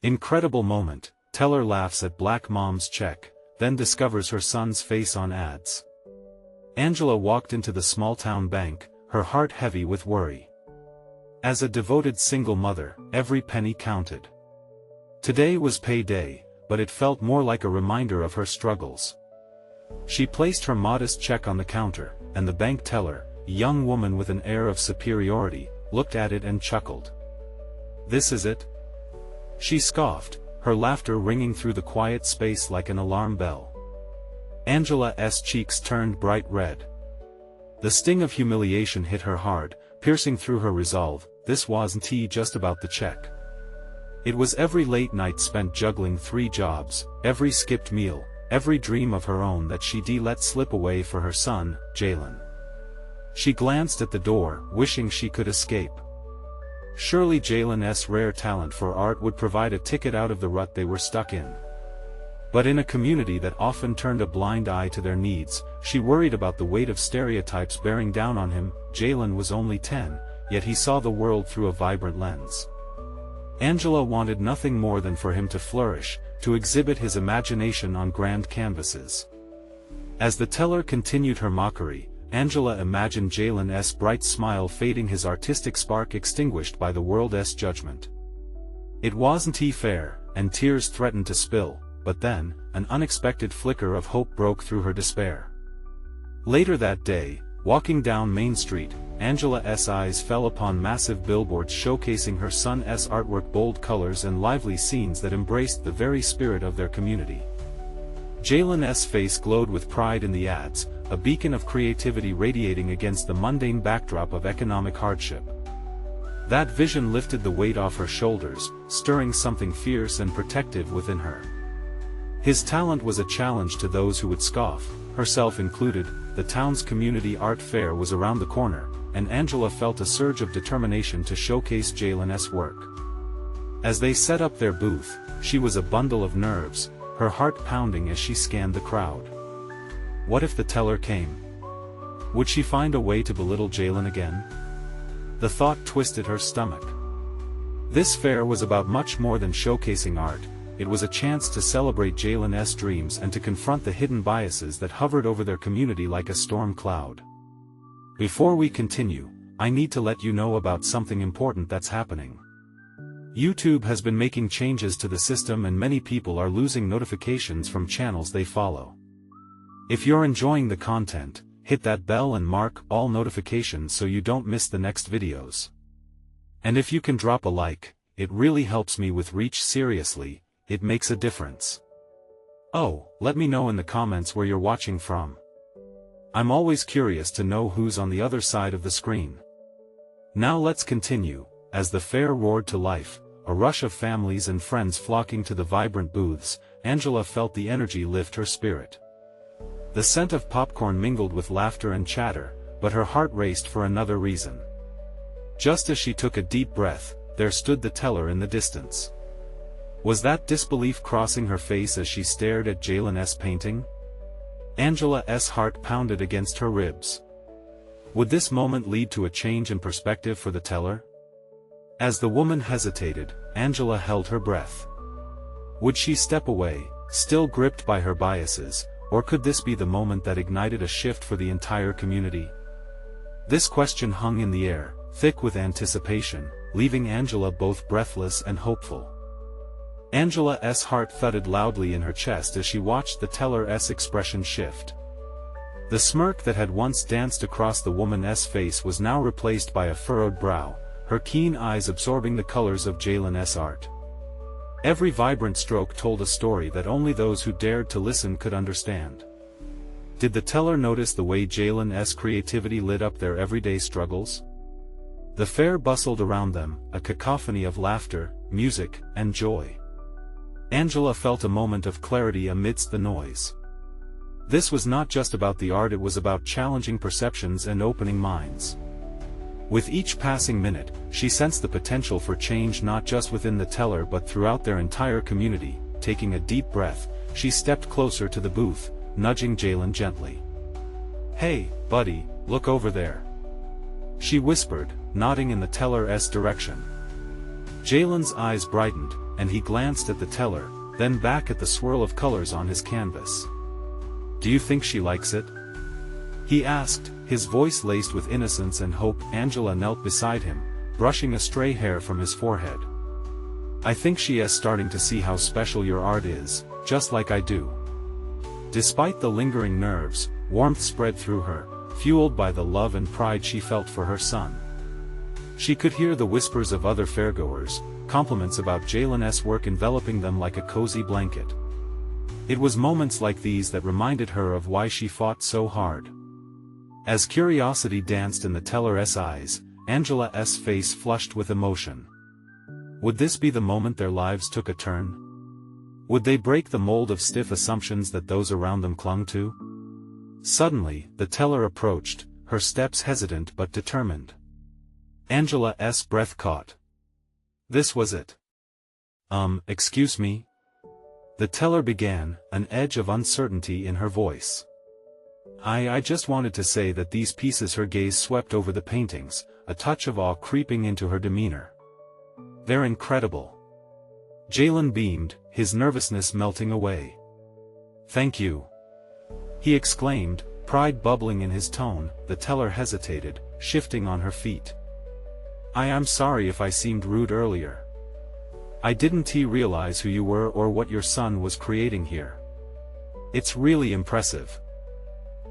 Incredible moment, teller laughs at black mom's check, then discovers her son's face on ads. Angela walked into the small-town bank, her heart heavy with worry. As a devoted single mother, every penny counted. Today was payday, but it felt more like a reminder of her struggles. She placed her modest check on the counter, and the bank teller, a young woman with an air of superiority, looked at it and chuckled. "This is it?" She scoffed, her laughter ringing through the quiet space like an alarm bell. Angela's cheeks turned bright red. The sting of humiliation hit her hard, piercing through her resolve. This wasn't just about the check. It was every late night spent juggling 3 jobs, every skipped meal, every dream of her own that she'd let slip away for her son, Jalen. She glanced at the door, wishing she could escape. Surely Jalen's rare talent for art would provide a ticket out of the rut they were stuck in. But in a community that often turned a blind eye to their needs, she worried about the weight of stereotypes bearing down on him. Jalen was only 10, yet he saw the world through a vibrant lens. Angela wanted nothing more than for him to flourish, to exhibit his imagination on grand canvases. As the teller continued her mockery, Angela imagined Jalen's bright smile fading, his artistic spark extinguished by the world's judgment. It wasn't fair, and tears threatened to spill. But then, an unexpected flicker of hope broke through her despair. Later that day, walking down Main Street, Angela's eyes fell upon massive billboards showcasing her son's artwork, bold colors and lively scenes that embraced the very spirit of their community. Jalen's face glowed with pride in the ads, a beacon of creativity radiating against the mundane backdrop of economic hardship. That vision lifted the weight off her shoulders, stirring something fierce and protective within her. His talent was a challenge to those who would scoff, herself included. The town's community art fair was around the corner, and Angela felt a surge of determination to showcase Jalen's work. As they set up their booth, she was a bundle of nerves, her heart pounding as she scanned the crowd. What if the teller came? Would she find a way to belittle Jalen again? The thought twisted her stomach. This fair was about much more than showcasing art. It was a chance to celebrate Jalen's dreams and to confront the hidden biases that hovered over their community like a storm cloud. Before we continue, I need to let you know about something important that's happening. YouTube has been making changes to the system and many people are losing notifications from channels they follow. If you're enjoying the content, hit that bell and mark all notifications so you don't miss the next videos. And if you can drop a like, it really helps me with reach. Seriously. It makes a difference. Oh, let me know in the comments where you're watching from. I'm always curious to know who's on the other side of the screen. Now let's continue. As the fair roared to life, a rush of families and friends flocking to the vibrant booths, Angela felt the energy lift her spirit. The scent of popcorn mingled with laughter and chatter, but her heart raced for another reason. Just as she took a deep breath, there stood the teller in the distance. Was that disbelief crossing her face as she stared at Jalen's painting? Angela's heart pounded against her ribs. Would this moment lead to a change in perspective for the teller? As the woman hesitated, Angela held her breath. Would she step away, still gripped by her biases, or could this be the moment that ignited a shift for the entire community? This question hung in the air, thick with anticipation, leaving Angela both breathless and hopeful. Angela's heart thudded loudly in her chest as she watched the teller's expression shift. The smirk that had once danced across the woman's face was now replaced by a furrowed brow, her keen eyes absorbing the colors of Jalen's art. Every vibrant stroke told a story that only those who dared to listen could understand. Did the teller notice the way Jalen's creativity lit up their everyday struggles? The fair bustled around them, a cacophony of laughter, music, and joy. Angela felt a moment of clarity amidst the noise. This was not just about the art, it was about challenging perceptions and opening minds. With each passing minute, she sensed the potential for change not just within the teller but throughout their entire community. Taking a deep breath, she stepped closer to the booth, nudging Jalen gently. "Hey, buddy, look over there," she whispered, nodding in the teller's direction. Jalen's eyes brightened, and he glanced at the teller, then back at the swirl of colors on his canvas. "Do you think she likes it?" he asked, his voice laced with innocence and hope. Angela knelt beside him, brushing a stray hair from his forehead. "I think she is starting to see how special your art is, just like I do." Despite the lingering nerves, warmth spread through her, fueled by the love and pride she felt for her son. She could hear the whispers of other fairgoers, compliments about Jalen's work enveloping them like a cozy blanket. It was moments like these that reminded her of why she fought so hard. As curiosity danced in the teller's eyes, Angela's face flushed with emotion. Would this be the moment their lives took a turn? Would they break the mold of stiff assumptions that those around them clung to? Suddenly, the teller approached, her steps hesitant but determined. Angela's breath caught. This was it. Excuse me?" the teller began, an edge of uncertainty in her voice. I just wanted to say that these pieces." Her gaze swept over the paintings, a touch of awe creeping into her demeanor. "They're incredible." Jalen beamed, his nervousness melting away. "Thank you," he exclaimed, pride bubbling in his tone. The teller hesitated, shifting on her feet. I'm sorry if I seemed rude earlier. I didn't realize who you were or what your son was creating here. It's really impressive."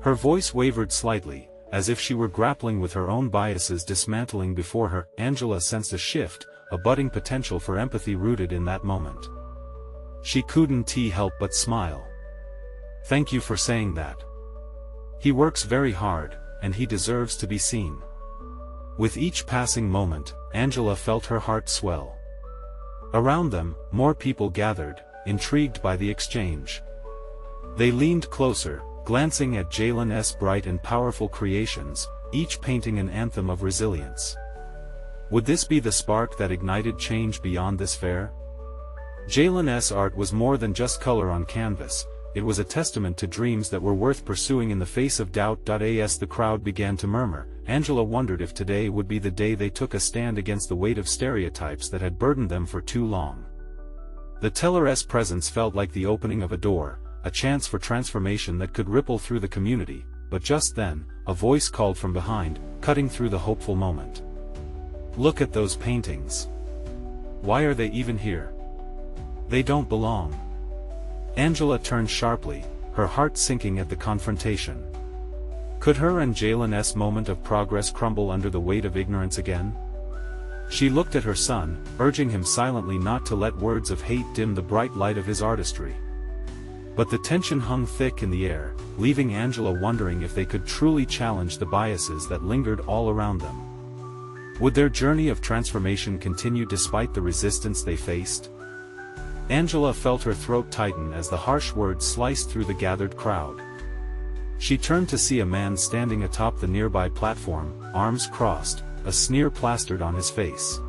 Her voice wavered slightly, as if she were grappling with her own biases dismantling before her. Angela sensed a shift, a budding potential for empathy rooted in that moment. She couldn't help but smile. "Thank you for saying that. He works very hard, and he deserves to be seen." With each passing moment, Angela felt her heart swell. Around them, more people gathered, intrigued by the exchange. They leaned closer, glancing at Jalen's bright and powerful creations, each painting an anthem of resilience. Would this be the spark that ignited change beyond this fair? Jalen's art was more than just color on canvas, it was a testament to dreams that were worth pursuing in the face of doubt. As the crowd began to murmur, Angela wondered if today would be the day they took a stand against the weight of stereotypes that had burdened them for too long. The teller's presence felt like the opening of a door, a chance for transformation that could ripple through the community, but just then, a voice called from behind, cutting through the hopeful moment. "Look at those paintings. Why are they even here? They don't belong." Angela turned sharply, her heart sinking at the confrontation. Could her and Jalen's moment of progress crumble under the weight of ignorance again? She looked at her son, urging him silently not to let words of hate dim the bright light of his artistry. But the tension hung thick in the air, leaving Angela wondering if they could truly challenge the biases that lingered all around them. Would their journey of transformation continue despite the resistance they faced? Angela felt her throat tighten as the harsh words sliced through the gathered crowd. She turned to see a man standing atop the nearby platform, arms crossed, a sneer plastered on his face.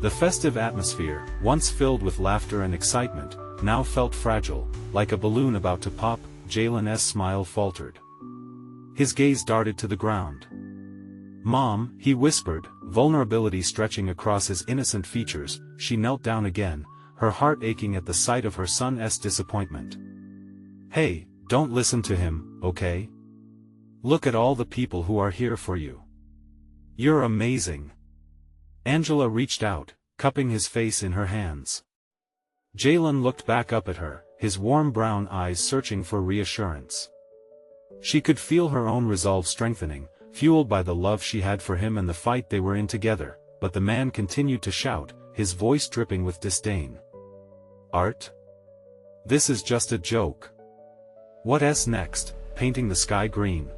The festive atmosphere, once filled with laughter and excitement, now felt fragile, like a balloon about to pop. Jalen's smile faltered. His gaze darted to the ground. "Mom," he whispered, vulnerability stretching across his innocent features. She knelt down again, her heart aching at the sight of her son's disappointment. "Hey, don't listen to him, okay? Look at all the people who are here for you. You're amazing." Angela reached out, cupping his face in her hands. Jalen looked back up at her, his warm brown eyes searching for reassurance. She could feel her own resolve strengthening, fueled by the love she had for him and the fight they were in together, but the man continued to shout, his voice dripping with disdain. "Art? This is just a joke. What's next, painting the sky green?"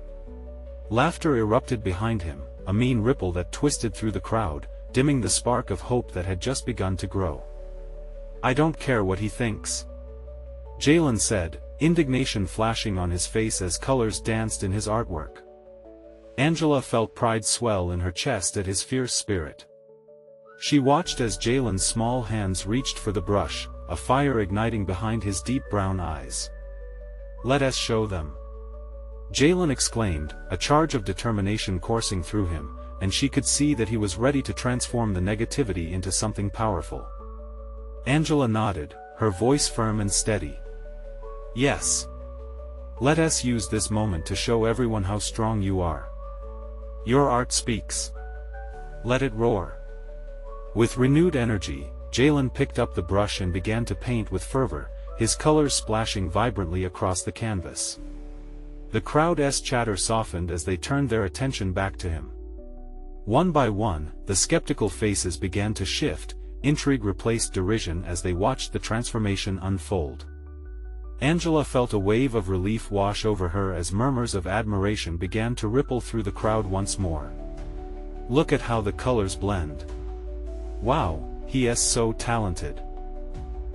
Laughter erupted behind him, a mean ripple that twisted through the crowd, dimming the spark of hope that had just begun to grow. "I don't care what he thinks," Jalen said, indignation flashing on his face as colors danced in his artwork. Angela felt pride swell in her chest at his fierce spirit. She watched as Jalen's small hands reached for the brush, a fire igniting behind his deep brown eyes. "Let us show them," Jalen exclaimed, a charge of determination coursing through him, and she could see that he was ready to transform the negativity into something powerful. Angela nodded, her voice firm and steady. Yes. Let us use this moment to show everyone how strong you are. Your art speaks. Let it roar. With renewed energy, Jalen picked up the brush and began to paint with fervor, his colors splashing vibrantly across the canvas. The crowd's chatter softened as they turned their attention back to him. One by one, the skeptical faces began to shift, intrigue replaced derision as they watched the transformation unfold. Angela felt a wave of relief wash over her as murmurs of admiration began to ripple through the crowd once more. Look at how the colors blend. Wow, he is so talented.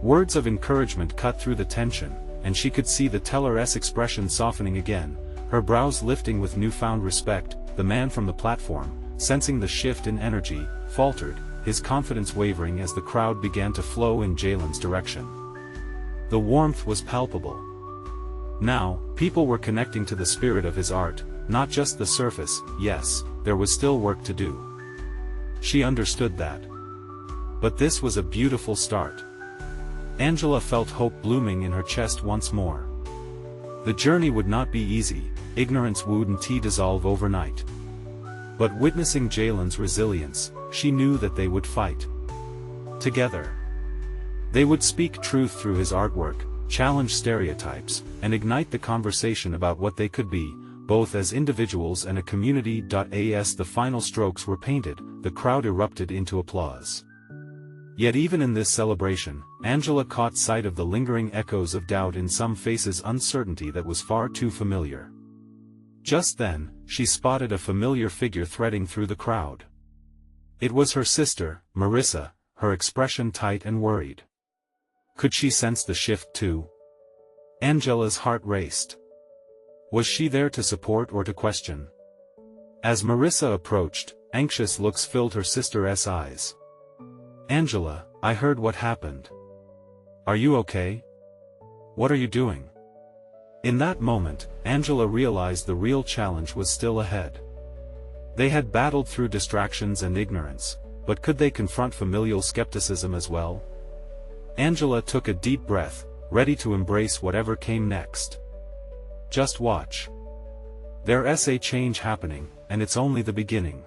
Words of encouragement cut through the tension, and she could see the teller's expression softening again, her brows lifting with newfound respect. The man from the platform, sensing the shift in energy, faltered, his confidence wavering as the crowd began to flow in Jalen's direction. The warmth was palpable. Now, people were connecting to the spirit of his art, not just the surface. Yes, there was still work to do. She understood that. But this was a beautiful start. Angela felt hope blooming in her chest once more. The journey would not be easy, ignorance wouldn't dissolve overnight. But witnessing Jalen's resilience, she knew that they would fight. Together. They would speak truth through his artwork, challenge stereotypes, and ignite the conversation about what they could be, both as individuals and a community. As the final strokes were painted, the crowd erupted into applause. Yet even in this celebration, Angela caught sight of the lingering echoes of doubt in some faces, uncertainty that was far too familiar. Just then, she spotted a familiar figure threading through the crowd. It was her sister, Marissa, her expression tight and worried. Could she sense the shift too? Angela's heart raced. Was she there to support or to question? As Marissa approached, anxious looks filled her sister's eyes. Angela, I heard what happened. Are you okay? What are you doing? In that moment, Angela realized the real challenge was still ahead. They had battled through distractions and ignorance, but could they confront familial skepticism as well? Angela took a deep breath, ready to embrace whatever came next. Just watch. There's a change happening, and it's only the beginning.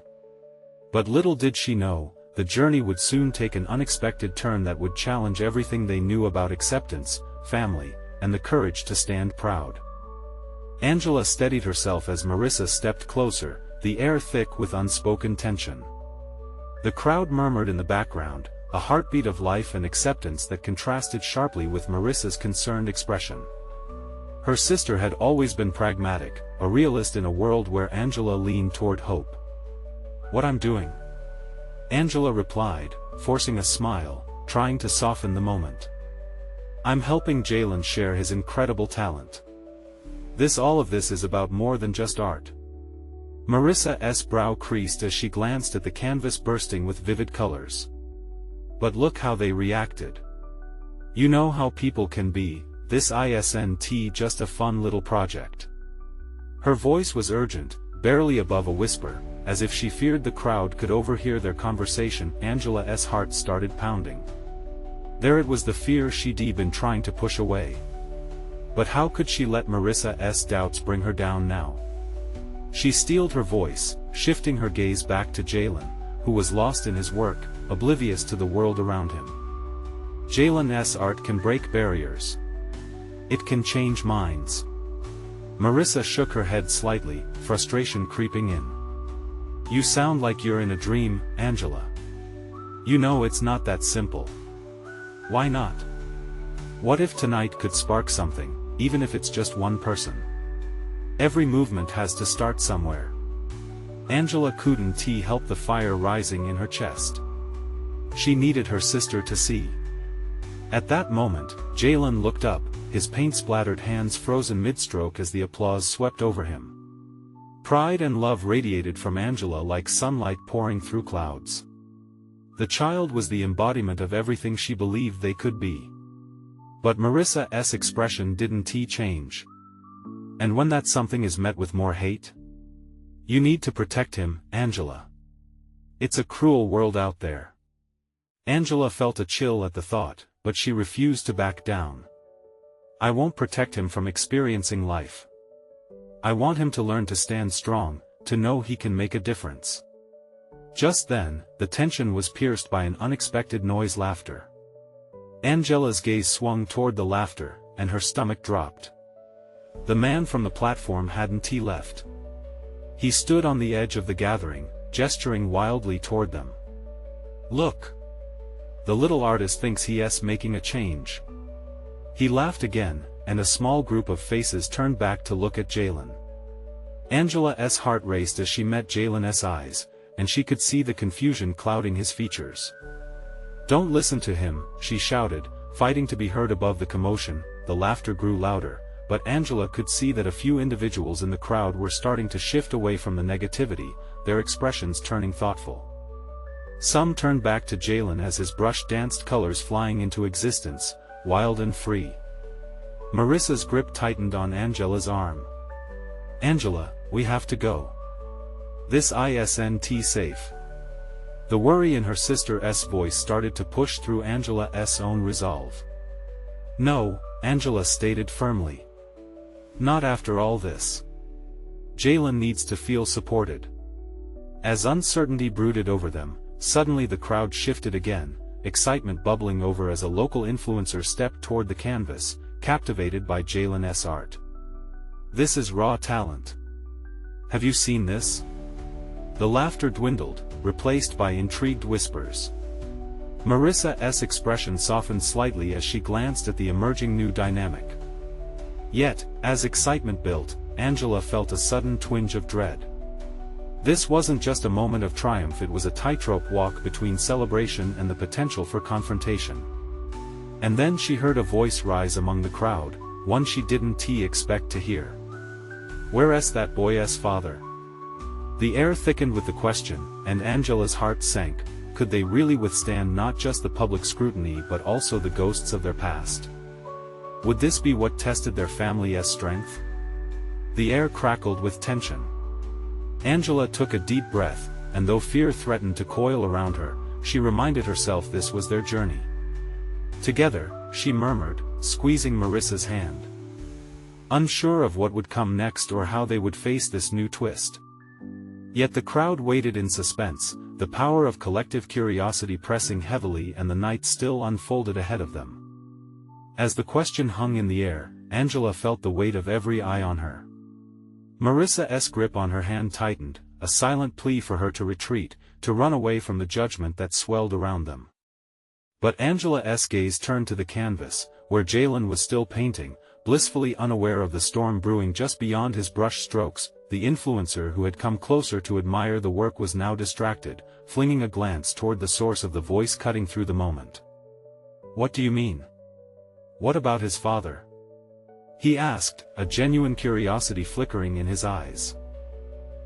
But little did she know, the journey would soon take an unexpected turn that would challenge everything they knew about acceptance, family, and the courage to stand proud. Angela steadied herself as Marissa stepped closer, the air thick with unspoken tension. The crowd murmured in the background, a heartbeat of life and acceptance that contrasted sharply with Marissa's concerned expression. Her sister had always been pragmatic, a realist in a world where Angela leaned toward hope. What I'm doing? Angela replied, forcing a smile, trying to soften the moment. I'm helping Jalen share his incredible talent. All of this is about more than just art. Marissa's brow creased as she glanced at the canvas bursting with vivid colors. But look how they reacted. You know how people can be, this isn't just a fun little project. Her voice was urgent, barely above a whisper, as if she feared the crowd could overhear their conversation. Angela's heart started pounding. There it was, the fear she'd been trying to push away. But how could she let Marissa's doubts bring her down now? She steeled her voice, shifting her gaze back to Jalen, who was lost in his work, oblivious to the world around him. Jalen's art can break barriers. It can change minds. Marissa shook her head slightly, frustration creeping in. You sound like you're in a dream, Angela. You know it's not that simple. Why not? What if tonight could spark something, even if it's just one person? Every movement has to start somewhere. Angela couldn't help the fire rising in her chest. She needed her sister to see. At that moment, Jalen looked up, his paint-splattered hands frozen mid-stroke as the applause swept over him. Pride and love radiated from Angela like sunlight pouring through clouds. The child was the embodiment of everything she believed they could be. But Marissa's expression didn't change. And when that something is met with more hate? You need to protect him, Angela. It's a cruel world out there. Angela felt a chill at the thought, but she refused to back down. "I won't protect him from experiencing life. I want him to learn to stand strong, to know he can make a difference." Just then, the tension was pierced by an unexpected noise: laughter. Angela's gaze swung toward the laughter, and her stomach dropped. The man from the platform hadn't left. He stood on the edge of the gathering, gesturing wildly toward them. "Look! The little artist thinks he's making a change." He laughed again, and a small group of faces turned back to look at Jalen. Angela's heart raced as she met Jalen's eyes, and she could see the confusion clouding his features. "Don't listen to him," she shouted, fighting to be heard above the commotion. The laughter grew louder, but Angela could see that a few individuals in the crowd were starting to shift away from the negativity, their expressions turning thoughtful. Some turned back to Jalen as his brush danced, colors flying into existence, wild and free. Marissa's grip tightened on Angela's arm. "Angela, we have to go. This isn't safe." The worry in her sister's voice started to push through Angela's own resolve. "No," Angela stated firmly. "Not after all this. Jalen needs to feel supported." As uncertainty brooded over them, suddenly the crowd shifted again, excitement bubbling over as a local influencer stepped toward the canvas, captivated by Jalen's art. "This is raw talent. Have you seen this?" The laughter dwindled, replaced by intrigued whispers. Marissa's expression softened slightly as she glanced at the emerging new dynamic. Yet, as excitement built, Angela felt a sudden twinge of dread. This wasn't just a moment of triumph, it was a tightrope walk between celebration and the potential for confrontation. And then she heard a voice rise among the crowd, one she didn't expect to hear. "Where's that boy's father?" The air thickened with the question, and Angela's heart sank. Could they really withstand not just the public scrutiny but also the ghosts of their past? Would this be what tested their family's strength? The air crackled with tension. Angela took a deep breath, and though fear threatened to coil around her, she reminded herself this was their journey. "Together," she murmured, squeezing Marissa's hand. Unsure of what would come next or how they would face this new twist. Yet the crowd waited in suspense, the power of collective curiosity pressing heavily, and the night still unfolded ahead of them. As the question hung in the air, Angela felt the weight of every eye on her. Marissa's grip on her hand tightened, a silent plea for her to retreat, to run away from the judgment that swelled around them. But Angela's gaze turned to the canvas, where Jalen was still painting, blissfully unaware of the storm brewing just beyond his brush strokes. The influencer who had come closer to admire the work was now distracted, flinging a glance toward the source of the voice cutting through the moment. "What do you mean? What about his father?" he asked, a genuine curiosity flickering in his eyes.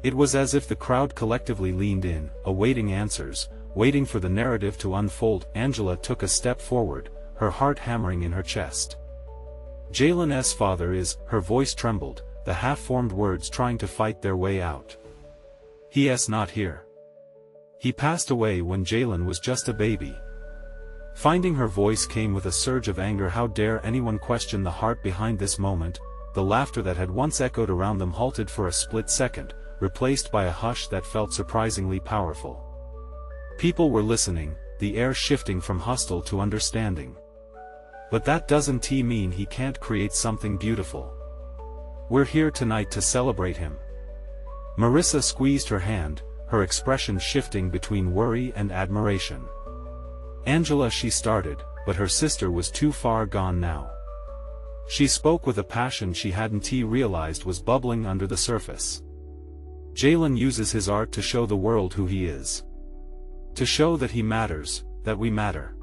It was as if the crowd collectively leaned in, awaiting answers, waiting for the narrative to unfold. Angela took a step forward, her heart hammering in her chest. "Jalen's father is," her voice trembled, the half-formed words trying to fight their way out. "He's not here. He passed away when Jalen was just a baby." Finding her voice came with a surge of anger. How dare anyone question the heart behind this moment? The laughter that had once echoed around them halted for a split second, replaced by a hush that felt surprisingly powerful. People were listening, the air shifting from hostile to understanding. "But that doesn't mean he can't create something beautiful. We're here tonight to celebrate him." Marissa squeezed her hand, her expression shifting between worry and admiration. "Angela," she started, but her sister was too far gone now. She spoke with a passion she hadn't realized was bubbling under the surface. "Jalen uses his art to show the world who he is. To show that he matters, that we matter.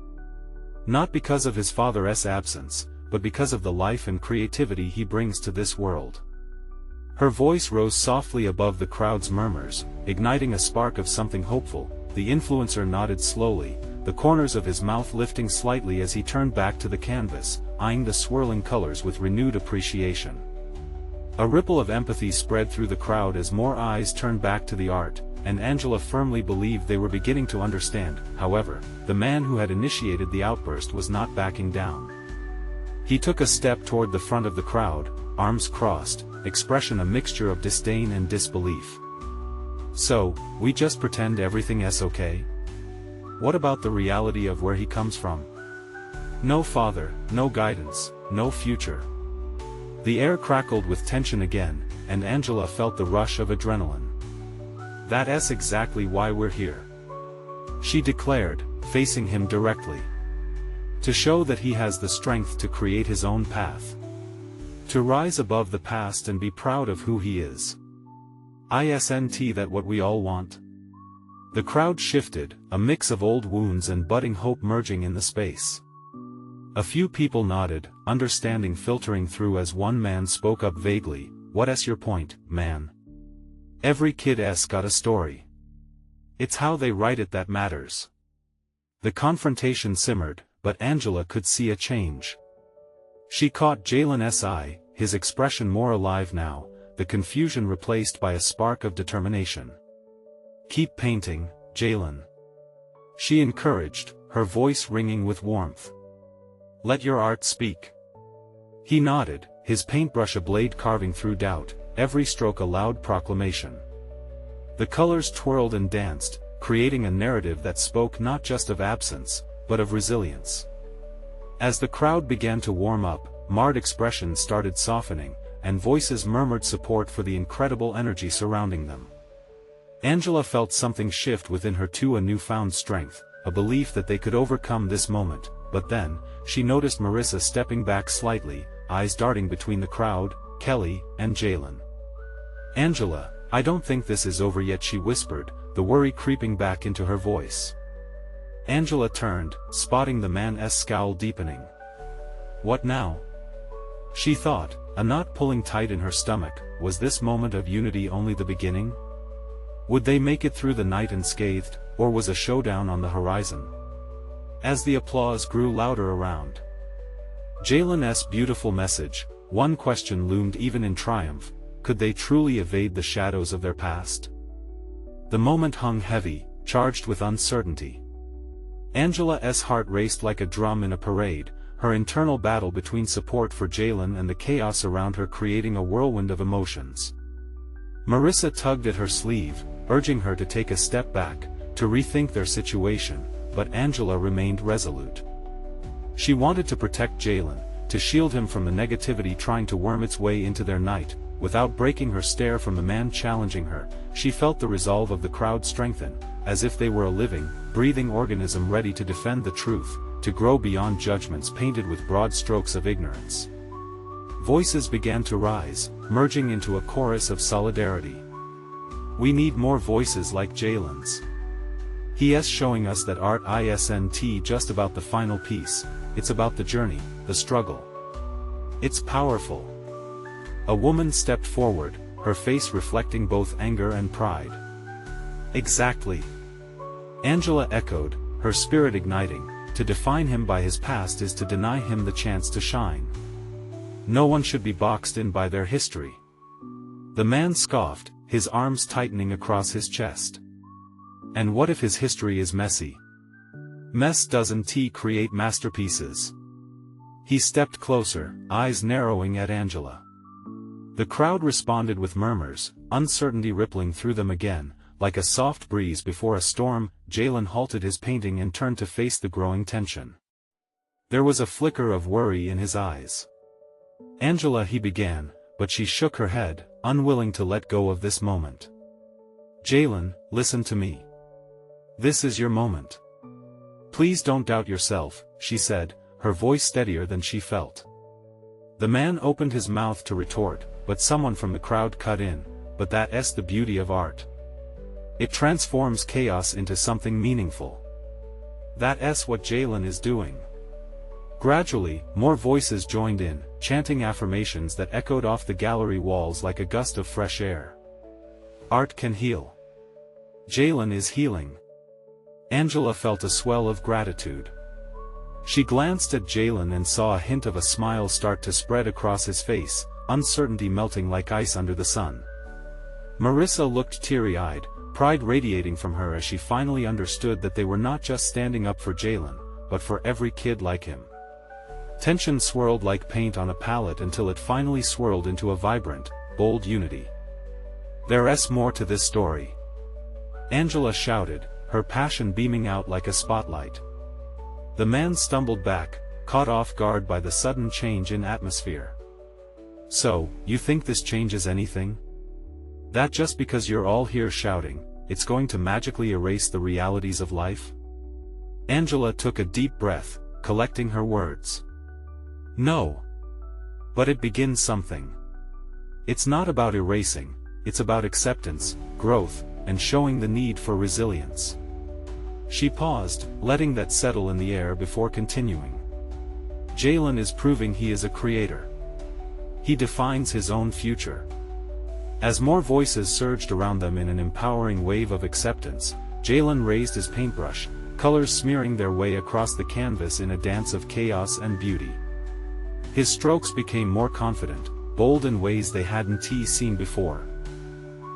Not because of his father's absence, but because of the life and creativity he brings to this world." Her voice rose softly above the crowd's murmurs, igniting a spark of something hopeful. The influencer nodded slowly, the corners of his mouth lifting slightly as he turned back to the canvas, eyeing the swirling colors with renewed appreciation. A ripple of empathy spread through the crowd as more eyes turned back to the art, and Angela firmly believed they were beginning to understand. However, the man who had initiated the outburst was not backing down. He took a step toward the front of the crowd, arms crossed, expression a mixture of disdain and disbelief. "So, we just pretend everything's okay? What about the reality of where he comes from? No father, no guidance, no future." The air crackled with tension again, and Angela felt the rush of adrenaline. "That's exactly why we're here," she declared, facing him directly. "To show that he has the strength to create his own path. To rise above the past and be proud of who he is. Isn't that what we all want?" The crowd shifted, a mix of old wounds and budding hope merging in the space. A few people nodded, understanding filtering through as one man spoke up vaguely, "What's your point, man? Every kid's got a story. It's how they write it that matters." The confrontation simmered, but Angela could see a change. She caught Jalen's eye, his expression more alive now, the confusion replaced by a spark of determination. "Keep painting, Jalen," she encouraged, her voice ringing with warmth. "Let your art speak." He nodded, his paintbrush a blade carving through doubt, every stroke a loud proclamation. The colors twirled and danced, creating a narrative that spoke not just of absence, but of resilience. As the crowd began to warm up, marred expressions started softening, and voices murmured support for the incredible energy surrounding them. Angela felt something shift within her to a newfound strength, a belief that they could overcome this moment, but then, she noticed Marissa stepping back slightly, eyes darting between the crowd, Kelly, and Jalen. "Angela, I don't think this is over yet," she whispered, the worry creeping back into her voice. Angela turned, spotting the man's scowl deepening. "What now?" she thought, a knot pulling tight in her stomach. Was this moment of unity only the beginning? Would they make it through the night unscathed, or was a showdown on the horizon? As the applause grew louder around Jalen's beautiful message, one question loomed even in triumph: could they truly evade the shadows of their past? The moment hung heavy, charged with uncertainty. Angela's heart raced like a drum in a parade, her internal battle between support for Jalen and the chaos around her creating a whirlwind of emotions. Marissa tugged at her sleeve, urging her to take a step back, to rethink their situation, but Angela remained resolute. She wanted to protect Jalen, to shield him from the negativity trying to worm its way into their night. Without breaking her stare from the man challenging her, she felt the resolve of the crowd strengthen, as if they were a living, breathing organism ready to defend the truth, to grow beyond judgments painted with broad strokes of ignorance. Voices began to rise, merging into a chorus of solidarity. "We need more voices like Jalen's. He's showing us that art isn't just about the final piece, it's about the journey, the struggle. It's powerful." A woman stepped forward, her face reflecting both anger and pride. "Exactly," Angela echoed, her spirit igniting. "To define him by his past is to deny him the chance to shine. No one should be boxed in by their history." The man scoffed, his arms tightening across his chest. "And what if his history is messy? Mess doesn't create masterpieces." He stepped closer, eyes narrowing at Angela. The crowd responded with murmurs, uncertainty rippling through them again, like a soft breeze before a storm. Jalen halted his painting and turned to face the growing tension. There was a flicker of worry in his eyes. "Angela," he began, but she shook her head, unwilling to let go of this moment. "Jalen, listen to me. This is your moment. Please don't doubt yourself," she said, her voice steadier than she felt. The man opened his mouth to retort, but someone from the crowd cut in. "But that's the beauty of art. It transforms chaos into something meaningful. That's what Jalen is doing." Gradually, more voices joined in, chanting affirmations that echoed off the gallery walls like a gust of fresh air. "Art can heal. Jalen is healing." Angela felt a swell of gratitude. She glanced at Jalen and saw a hint of a smile start to spread across his face, uncertainty melting like ice under the sun. Marissa looked teary-eyed, pride radiating from her as she finally understood that they were not just standing up for Jalen, but for every kid like him. Tension swirled like paint on a palette until it finally swirled into a vibrant, bold unity. "There's more to this story," Angela shouted, her passion beaming out like a spotlight. The man stumbled back, caught off guard by the sudden change in atmosphere. "So, you think this changes anything? That just because you're all here shouting, it's going to magically erase the realities of life?" Angela took a deep breath, collecting her words. "No. But it begins something. It's not about erasing, it's about acceptance, growth, and showing the need for resilience." She paused, letting that settle in the air before continuing. "Jalen is proving he is a creator. He defines his own future." As more voices surged around them in an empowering wave of acceptance, Jalen raised his paintbrush, colors smearing their way across the canvas in a dance of chaos and beauty. His strokes became more confident, bold in ways they hadn't seen before.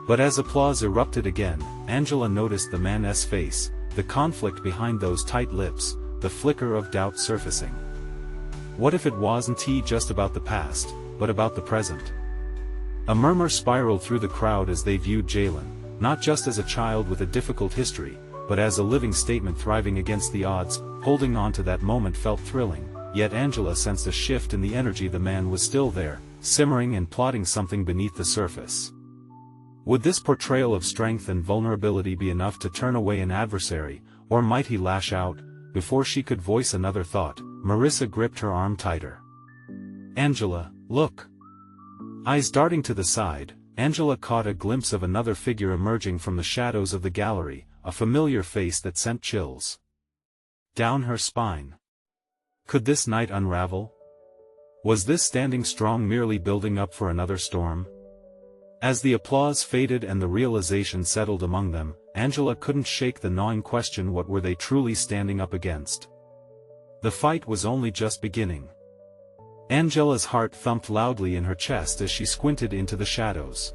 But as applause erupted again, Angela noticed the man's face, the conflict behind those tight lips, the flicker of doubt surfacing. What if it wasn't just about the past, but about the present? A murmur spiraled through the crowd as they viewed Jalen, not just as a child with a difficult history, but as a living statement thriving against the odds. Holding on to that moment felt thrilling, yet Angela sensed a shift in the energy. The man was still there, simmering and plotting something beneath the surface. Would this portrayal of strength and vulnerability be enough to turn away an adversary, or might he lash out? Before she could voice another thought, Marissa gripped her arm tighter. "Angela, look." Eyes darting to the side, Angela caught a glimpse of another figure emerging from the shadows of the gallery, a familiar face that sent chills down her spine. Could this night unravel? Was this standing strong merely building up for another storm? As the applause faded and the realization settled among them, Angela couldn't shake the gnawing question: what were they truly standing up against? The fight was only just beginning. Angela's heart thumped loudly in her chest as she squinted into the shadows.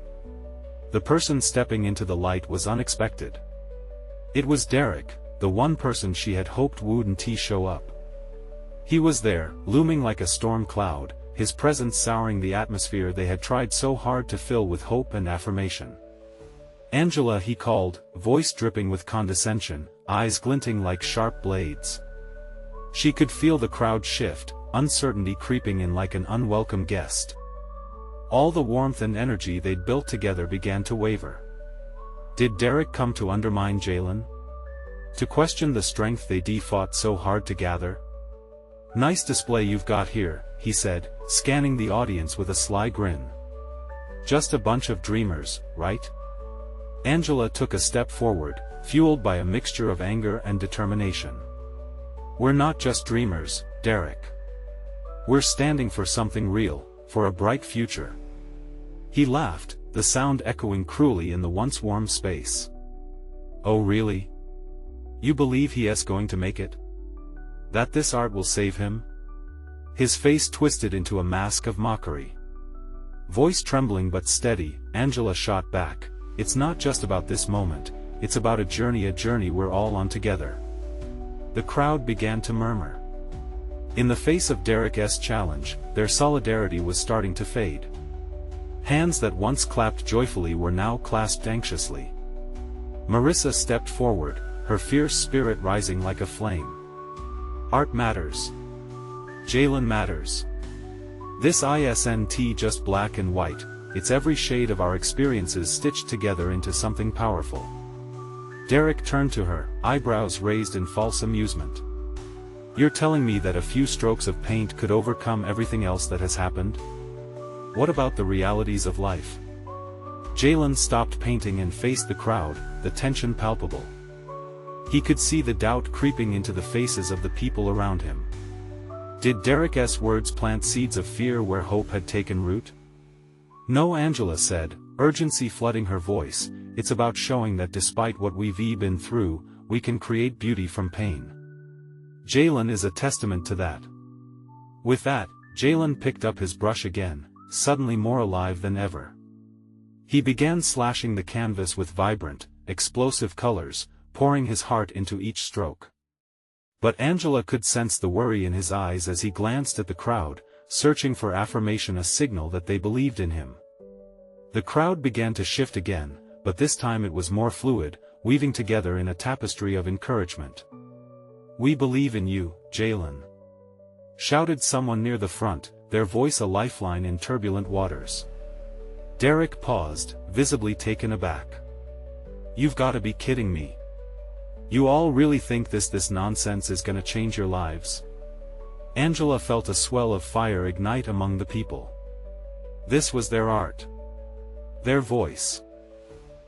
The person stepping into the light was unexpected. It was Derek, the one person she had hoped wouldn't show up. He was there, looming like a storm cloud, his presence souring the atmosphere they had tried so hard to fill with hope and affirmation. "Angela," he called, voice dripping with condescension, eyes glinting like sharp blades. She could feel the crowd shift, uncertainty creeping in like an unwelcome guest. All the warmth and energy they'd built together began to waver. Did Derek come to undermine Jalen? To question the strength they fought so hard to gather? "Nice display you've got here," he said, scanning the audience with a sly grin. "Just a bunch of dreamers, right?" Angela took a step forward, fueled by a mixture of anger and determination. "We're not just dreamers, Derek. We're standing for something real, for a bright future." He laughed, the sound echoing cruelly in the once warm space. "Oh really? You believe he is going to make it? That this art will save him?" His face twisted into a mask of mockery. Voice trembling but steady, Angela shot back, "It's not just about this moment, it's about a journey we're all on together." The crowd began to murmur. In the face of Derek's challenge, their solidarity was starting to fade. Hands that once clapped joyfully were now clasped anxiously. Marissa stepped forward, her fierce spirit rising like a flame. "Art matters. Jalen matters. This isn't just black and white, it's every shade of our experiences stitched together into something powerful." Derek turned to her, eyebrows raised in false amusement. "You're telling me that a few strokes of paint could overcome everything else that has happened? What about the realities of life?" Jalen stopped painting and faced the crowd, the tension palpable. He could see the doubt creeping into the faces of the people around him. Did Derek's words plant seeds of fear where hope had taken root? "No," Angela said, urgency flooding her voice, "it's about showing that despite what we've been through, we can create beauty from pain. Jalen is a testament to that." With that, Jalen picked up his brush again, suddenly more alive than ever. He began slashing the canvas with vibrant, explosive colors, pouring his heart into each stroke. But Angela could sense the worry in his eyes as he glanced at the crowd, searching for affirmation, a signal that they believed in him. The crowd began to shift again, but this time it was more fluid, weaving together in a tapestry of encouragement. "We believe in you, Jalen," shouted someone near the front, their voice a lifeline in turbulent waters. Derek paused, visibly taken aback. "You've got to be kidding me. You all really think this nonsense is gonna change your lives?" Angela felt a swell of fire ignite among the people. This was their art. Their voice.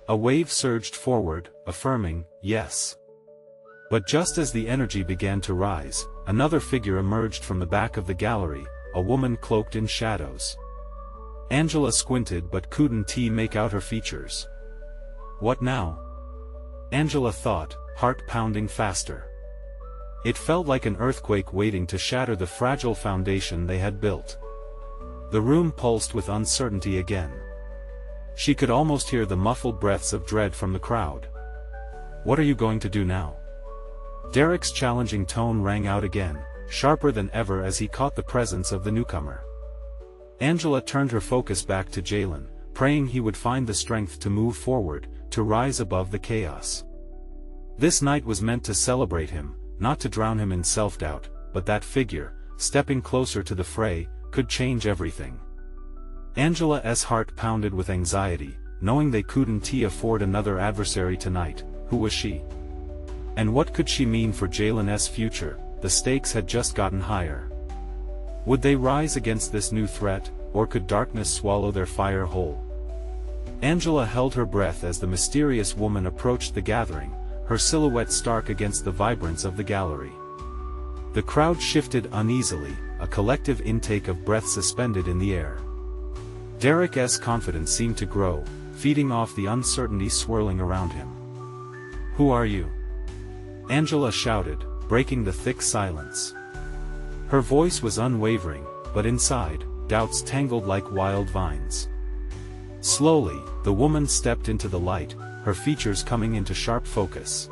A wave surged forward, affirming, yes. But just as the energy began to rise, another figure emerged from the back of the gallery, a woman cloaked in shadows. Angela squinted but couldn't make out her features. What now? Angela thought, heart pounding faster. It felt like an earthquake waiting to shatter the fragile foundation they had built. The room pulsed with uncertainty again. She could almost hear the muffled breaths of dread from the crowd. "What are you going to do now?" Derek's challenging tone rang out again, sharper than ever as he caught the presence of the newcomer. Angela turned her focus back to Jalen, praying he would find the strength to move forward, to rise above the chaos. This night was meant to celebrate him, not to drown him in self-doubt, but that figure, stepping closer to the fray, could change everything. Angela's heart pounded with anxiety, knowing they couldn't afford another adversary tonight. Who was she? And what could she mean for Jalen's future? The stakes had just gotten higher. Would they rise against this new threat, or could darkness swallow their fire whole? Angela held her breath as the mysterious woman approached the gathering, her silhouette stark against the vibrance of the gallery. The crowd shifted uneasily, a collective intake of breath suspended in the air. Derek's confidence seemed to grow, feeding off the uncertainty swirling around him. "Who are you?" Angela shouted, breaking the thick silence. Her voice was unwavering, but inside, doubts tangled like wild vines. Slowly, the woman stepped into the light, her features coming into sharp focus.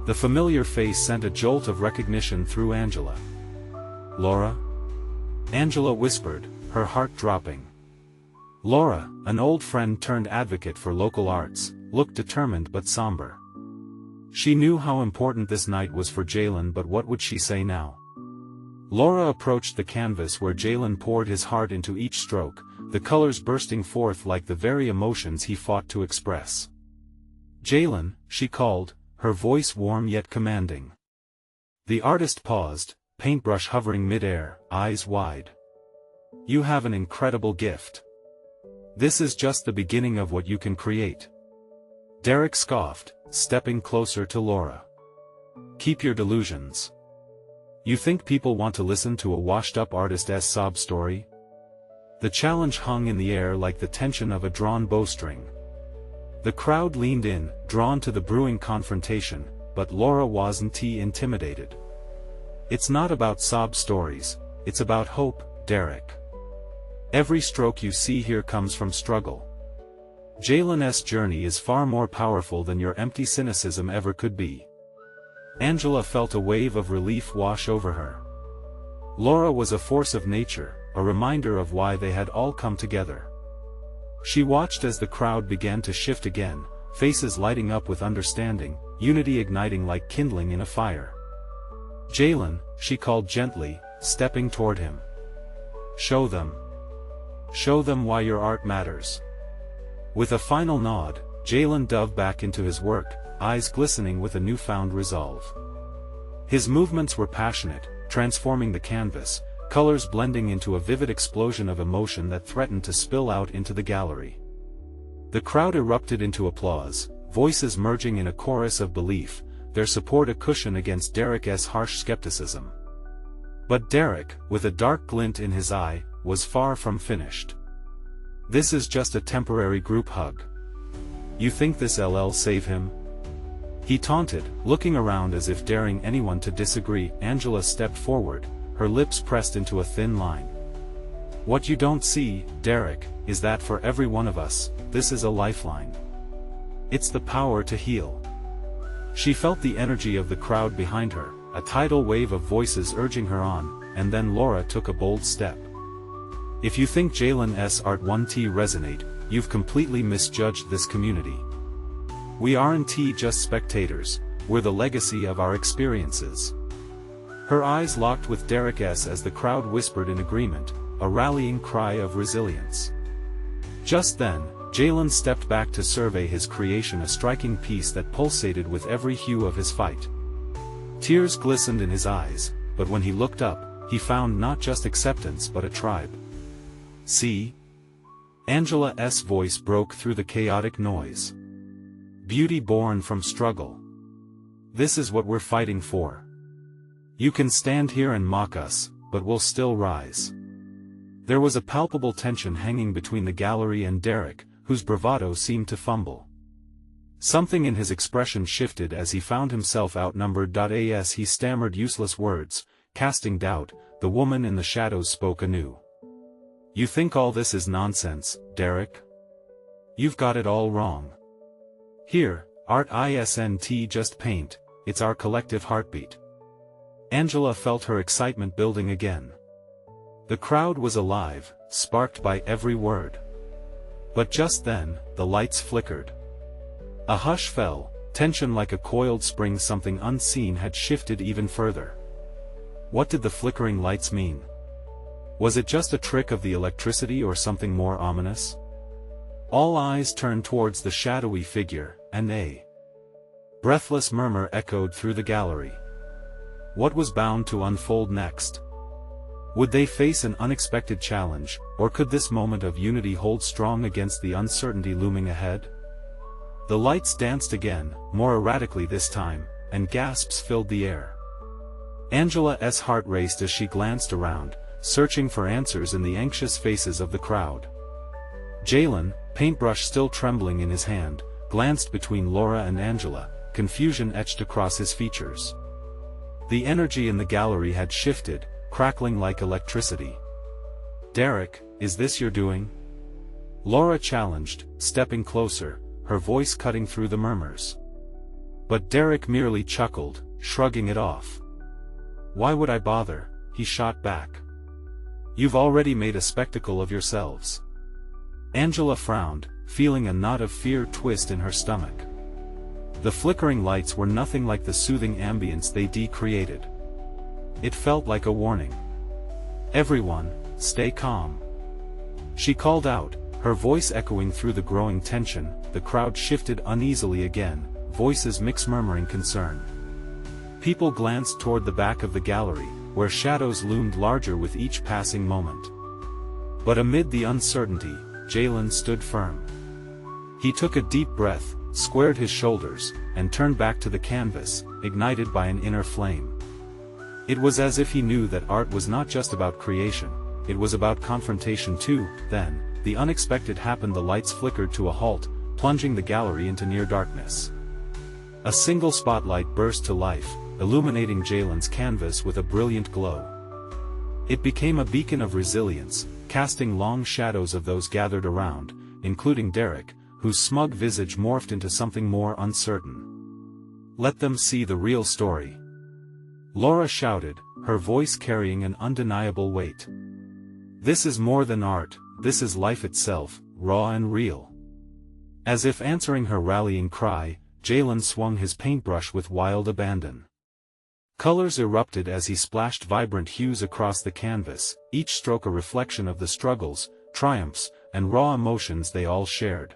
The familiar face sent a jolt of recognition through Angela. "Laura?" Angela whispered, her heart dropping. Laura, an old friend turned advocate for local arts, looked determined but somber. She knew how important this night was for Jalen, but what would she say now? Laura approached the canvas where Jalen poured his heart into each stroke, the colors bursting forth like the very emotions he fought to express. "Jalen," she called, her voice warm yet commanding. The artist paused, paintbrush hovering mid-air, eyes wide. "You have an incredible gift. This is just the beginning of what you can create." Derek scoffed, stepping closer to Laura. "Keep your delusions. You think people want to listen to a washed-up artist's sob story?" The challenge hung in the air like the tension of a drawn bowstring. The crowd leaned in, drawn to the brewing confrontation, but Laura wasn't intimidated. "It's not about sob stories, it's about hope, Derek. Every stroke you see here comes from struggle. Jalen's journey is far more powerful than your empty cynicism ever could be." Angela felt a wave of relief wash over her. Laura was a force of nature, a reminder of why they had all come together. She watched as the crowd began to shift again, faces lighting up with understanding, unity igniting like kindling in a fire. "Jalen," she called gently, stepping toward him. "Show them. Show them why your art matters." With a final nod, Jalen dove back into his work, eyes glistening with a newfound resolve. His movements were passionate, transforming the canvas, colors blending into a vivid explosion of emotion that threatened to spill out into the gallery. The crowd erupted into applause, voices merging in a chorus of belief, their support a cushion against Derek's harsh skepticism. But Derek, with a dark glint in his eye, was far from finished. "This is just a temporary group hug. You think this'll save him?" He taunted, looking around as if daring anyone to disagree. Angela stepped forward, her lips pressed into a thin line. "What you don't see, Derek, is that for every one of us, this is a lifeline. It's the power to heal. She felt the energy of the crowd behind her, a tidal wave of voices urging her on, and then Laura took a bold step. If you think Jalen's Art 1T resonate, you've completely misjudged this community. We aren't just spectators, we're the legacy of our experiences. Her eyes locked with Derek's as the crowd whispered in agreement, a rallying cry of resilience. Just then, Jalen stepped back to survey his creation, a striking piece that pulsated with every hue of his fight. Tears glistened in his eyes, but when he looked up, he found not just acceptance but a tribe. See? Angela's voice broke through the chaotic noise. Beauty born from struggle. This is what we're fighting for. You can stand here and mock us, but we'll still rise. There was a palpable tension hanging between the gallery and Derek, whose bravado seemed to fumble. Something in his expression shifted as he found himself outnumbered. As he stammered useless words, casting doubt, the woman in the shadows spoke anew. You think all this is nonsense, Derek? You've got it all wrong. Here, art isn't just paint, it's our collective heartbeat. Angela felt her excitement building again. The crowd was alive, sparked by every word. But just then, the lights flickered. A hush fell, tension like a coiled spring. Something unseen had shifted even further. What did the flickering lights mean? Was it just a trick of the electricity or something more ominous? All eyes turned towards the shadowy figure, and a breathless murmur echoed through the gallery. What was bound to unfold next? Would they face an unexpected challenge, or could this moment of unity hold strong against the uncertainty looming ahead? The lights danced again, more erratically this time, and gasps filled the air. Angela's heart raced as she glanced around, searching for answers in the anxious faces of the crowd. Jalen, paintbrush still trembling in his hand, glanced between Laura and Angela, confusion etched across his features. The energy in the gallery had shifted, crackling like electricity. Derek, is this your doing? Laura challenged, stepping closer, her voice cutting through the murmurs. But Derek merely chuckled, shrugging it off. Why would I bother? He shot back. You've already made a spectacle of yourselves. Angela frowned, feeling a knot of fear twist in her stomach. The flickering lights were nothing like the soothing ambience they created. It felt like a warning. Everyone, stay calm. She called out, her voice echoing through the growing tension. The crowd shifted uneasily again, voices mixed murmuring concern. People glanced toward the back of the gallery, where shadows loomed larger with each passing moment. But amid the uncertainty, Jalen stood firm. He took a deep breath, squared his shoulders, and turned back to the canvas, ignited by an inner flame. It was as if he knew that art was not just about creation, it was about confrontation too. Then, the unexpected happened. The lights flickered to a halt, plunging the gallery into near darkness. A single spotlight burst to life, illuminating Jalen's canvas with a brilliant glow. It became a beacon of resilience, casting long shadows of those gathered around, including Derek, whose smug visage morphed into something more uncertain. Let them see the real story. Laura shouted, her voice carrying an undeniable weight. This is more than art, this is life itself, raw and real. As if answering her rallying cry, Jalen swung his paintbrush with wild abandon. Colors erupted as he splashed vibrant hues across the canvas, each stroke a reflection of the struggles, triumphs, and raw emotions they all shared.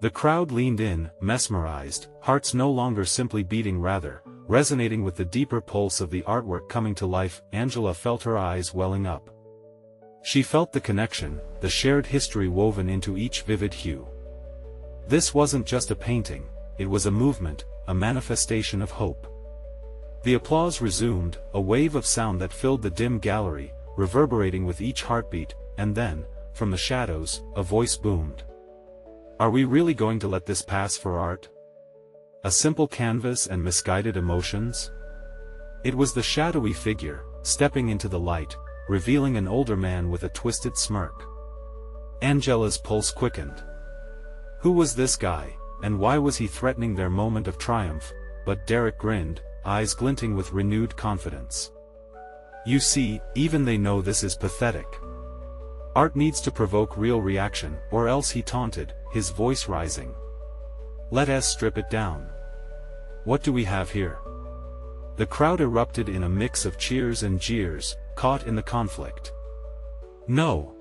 The crowd leaned in, mesmerized, hearts no longer simply beating, rather resonating with the deeper pulse of the artwork coming to life. Angela felt her eyes welling up. She felt the connection, the shared history woven into each vivid hue. This wasn't just a painting, it was a movement, a manifestation of hope. The applause resumed, a wave of sound that filled the dim gallery, reverberating with each heartbeat, and then, from the shadows, a voice boomed. Are we really going to let this pass for art? A simple canvas and misguided emotions? It was the shadowy figure, stepping into the light, revealing an older man with a twisted smirk. Angela's pulse quickened. Who was this guy, and why was he threatening their moment of triumph? But Derek grinned, eyes glinting with renewed confidence. You see, even they know this is pathetic. Art needs to provoke real reaction, or else, he taunted, his voice rising. Let us strip it down. What do we have here? The crowd erupted in a mix of cheers and jeers, caught in the conflict. No!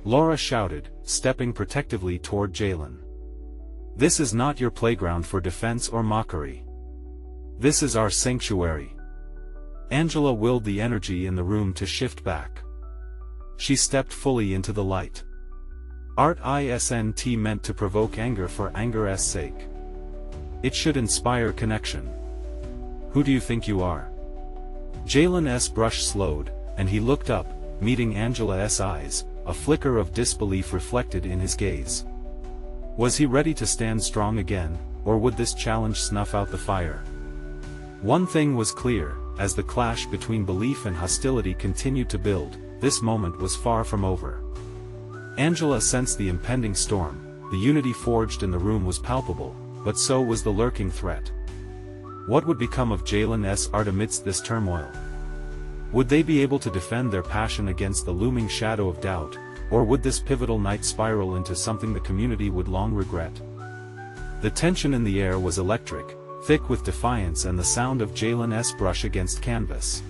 Laura shouted, stepping protectively toward Jalen. This is not your playground for defense or mockery. This is our sanctuary. Angela willed the energy in the room to shift back. She stepped fully into the light. Art isn't meant to provoke anger for anger's sake. It should inspire connection. Who do you think you are? Jalen's brush slowed, and he looked up, meeting Angela's eyes, a flicker of disbelief reflected in his gaze. Was he ready to stand strong again, or would this challenge snuff out the fire? One thing was clear, as the clash between belief and hostility continued to build, this moment was far from over. Angela sensed the impending storm, the unity forged in the room was palpable, but so was the lurking threat. What would become of Jalen's art amidst this turmoil? Would they be able to defend their passion against the looming shadow of doubt, or would this pivotal night spiral into something the community would long regret? The tension in the air was electric, thick with defiance and the sound of Jalen's brush against canvas.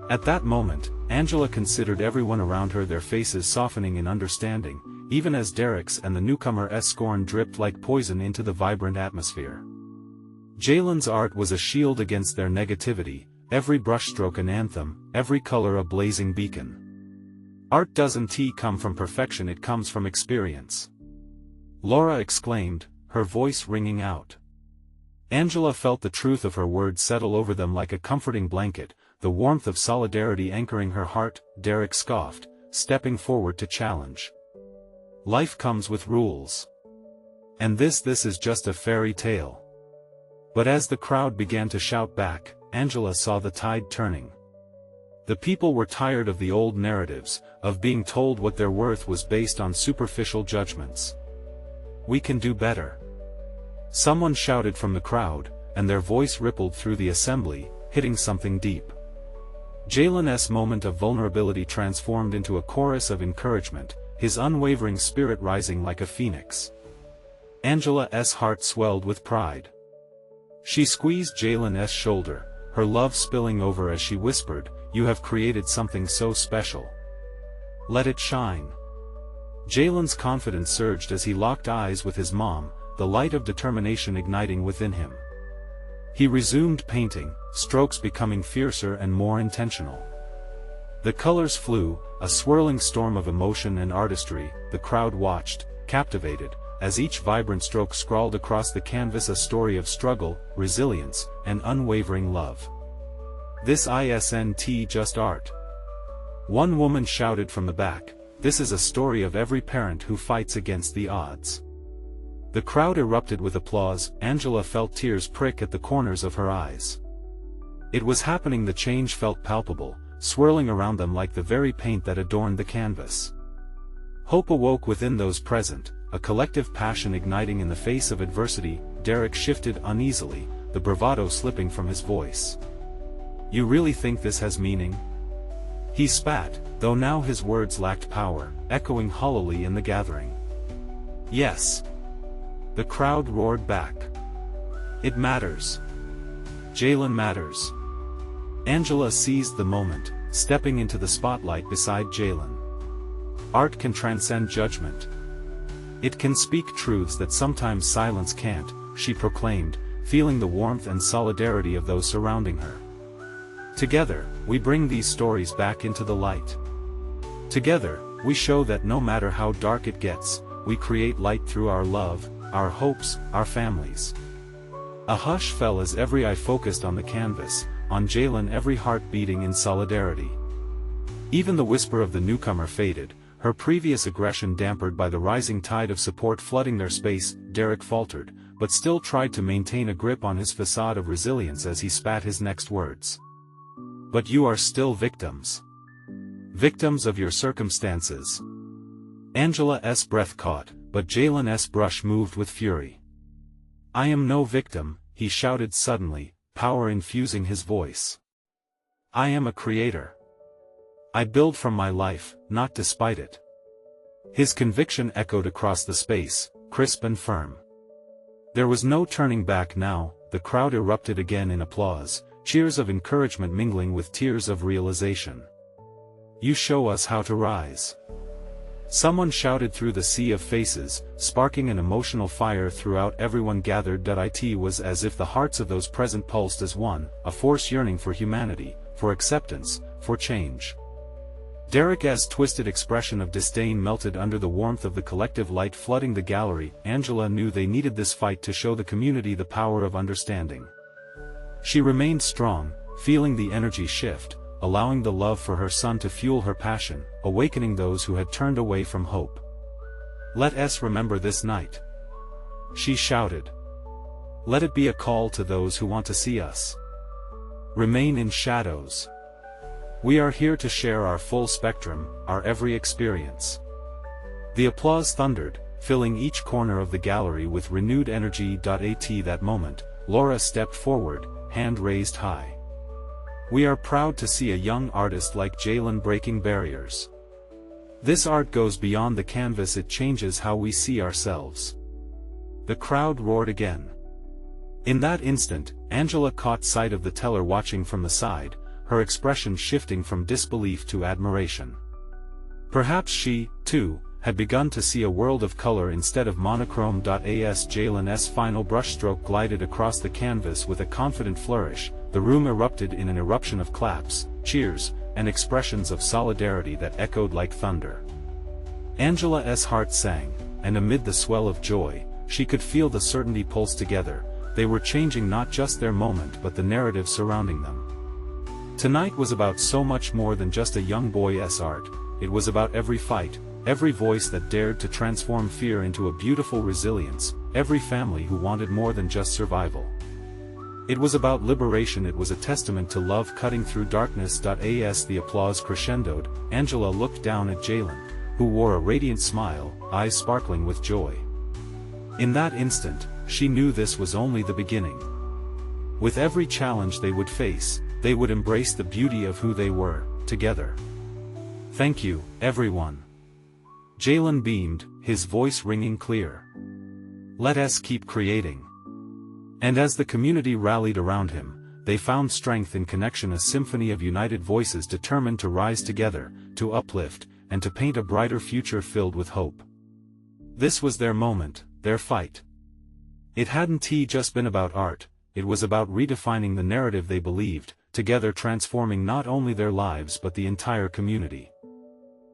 At that moment, Angela considered everyone around her, their faces softening in understanding, even as Derek's and the newcomer's scorn dripped like poison into the vibrant atmosphere. Jalen's art was a shield against their negativity, every brushstroke an anthem, every color a blazing beacon. Art doesn't come from perfection, it comes from experience. Laura exclaimed, her voice ringing out. Angela felt the truth of her words settle over them like a comforting blanket, the warmth of solidarity anchoring her heart. Derek scoffed, stepping forward to challenge. Life comes with rules. And this is just a fairy tale. But as the crowd began to shout back, Angela saw the tide turning. The people were tired of the old narratives, of being told what their worth was based on superficial judgments. We can do better. Someone shouted from the crowd, and their voice rippled through the assembly, hitting something deep. Jalen's moment of vulnerability transformed into a chorus of encouragement, his unwavering spirit rising like a phoenix. Angela's heart swelled with pride. She squeezed Jalen's shoulder, her love spilling over as she whispered, "You have created something so special. Let it shine." Jalen's confidence surged as he locked eyes with his mom, the light of determination igniting within him. He resumed painting, strokes becoming fiercer and more intentional. The colors flew, a swirling storm of emotion and artistry. The crowd watched, captivated, as each vibrant stroke scrawled across the canvas a story of struggle, resilience, and unwavering love. This isn't just art. One woman shouted from the back, "This is a story of every parent who fights against the odds." The crowd erupted with applause. Angela felt tears prick at the corners of her eyes. It was happening, the change felt palpable, swirling around them like the very paint that adorned the canvas. Hope awoke within those present, a collective passion igniting in the face of adversity. Derek shifted uneasily, the bravado slipping from his voice. "You really think this has meaning?" He spat, though now his words lacked power, echoing hollowly in the gathering. "Yes." The crowd roared back. "It matters. Jalen matters." Angela seized the moment, stepping into the spotlight beside Jalen. Art can transcend judgment. It can speak truths that sometimes silence can't, she proclaimed, feeling the warmth and solidarity of those surrounding her. Together, we bring these stories back into the light. Together, we show that no matter how dark it gets, we create light through our love, our hopes, our families. A hush fell as every eye focused on the canvas, on Jalen, every heart beating in solidarity. Even the whisper of the newcomer faded, her previous aggression dampened by the rising tide of support flooding their space. Derek faltered, but still tried to maintain a grip on his facade of resilience as he spat his next words. "But you are still victims. Victims of your circumstances." Angela's breath caught, but Jalen's brush moved with fury. "I am no victim," he shouted suddenly, power infusing his voice. "I am a creator. I build from my life, not despite it." His conviction echoed across the space, crisp and firm. There was no turning back now. The crowd erupted again in applause, cheers of encouragement mingling with tears of realization. "You show us how to rise." Someone shouted through the sea of faces, sparking an emotional fire throughout everyone gathered. It was as if the hearts of those present pulsed as one, a force yearning for humanity, for acceptance, for change. Derek's twisted expression of disdain melted under the warmth of the collective light flooding the gallery. Angela knew they needed this fight to show the community the power of understanding. She remained strong, feeling the energy shift, allowing the love for her son to fuel her passion, awakening those who had turned away from hope. "Let us remember this night," she shouted. "Let it be a call to those who want to see us remain in shadows. We are here to share our full spectrum, our every experience." The applause thundered, filling each corner of the gallery with renewed energy. At that moment, Laura stepped forward, hand raised high. "We are proud to see a young artist like Jalen breaking barriers. This art goes beyond the canvas, it changes how we see ourselves." The crowd roared again. In that instant, Angela caught sight of the teller watching from the side, her expression shifting from disbelief to admiration. Perhaps she, too, had begun to see a world of color instead of monochrome. As Jalen's final brushstroke glided across the canvas with a confident flourish, the room erupted in an eruption of claps, cheers, and expressions of solidarity that echoed like thunder. Angela's heart sang, and amid the swell of joy, she could feel the certainty pulse together. They were changing not just their moment but the narrative surrounding them. Tonight was about so much more than just a young boy's art. It was about every fight, every voice that dared to transform fear into a beautiful resilience, every family who wanted more than just survival. It was about liberation. It was a testament to love cutting through darkness. As the applause crescendoed, Angela looked down at Jalen, who wore a radiant smile, eyes sparkling with joy. In that instant, she knew this was only the beginning. With every challenge they would face, they would embrace the beauty of who they were, together. "Thank you, everyone." Jalen beamed, his voice ringing clear. "Let us keep creating." And as the community rallied around him, they found strength in connection, a symphony of united voices determined to rise together, to uplift, and to paint a brighter future filled with hope. This was their moment, their fight. It hadn't just been about art, it was about redefining the narrative they believed, together transforming not only their lives but the entire community.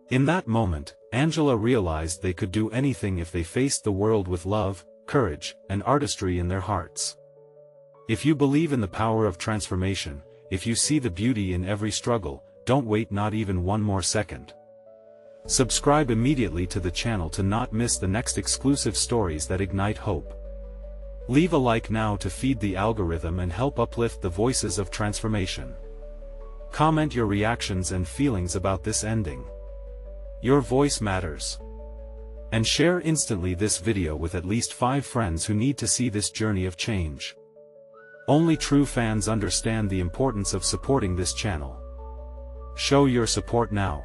In that moment, Angela realized they could do anything if they faced the world with love, courage, and artistry in their hearts. If you believe in the power of transformation, if you see the beauty in every struggle, don't wait not even one more second. Subscribe immediately to the channel to not miss the next exclusive stories that ignite hope. Leave a like now to feed the algorithm and help uplift the voices of transformation. Comment your reactions and feelings about this ending. Your voice matters. And share instantly this video with at least 5 friends who need to see this journey of change. Only true fans understand the importance of supporting this channel. Show your support now.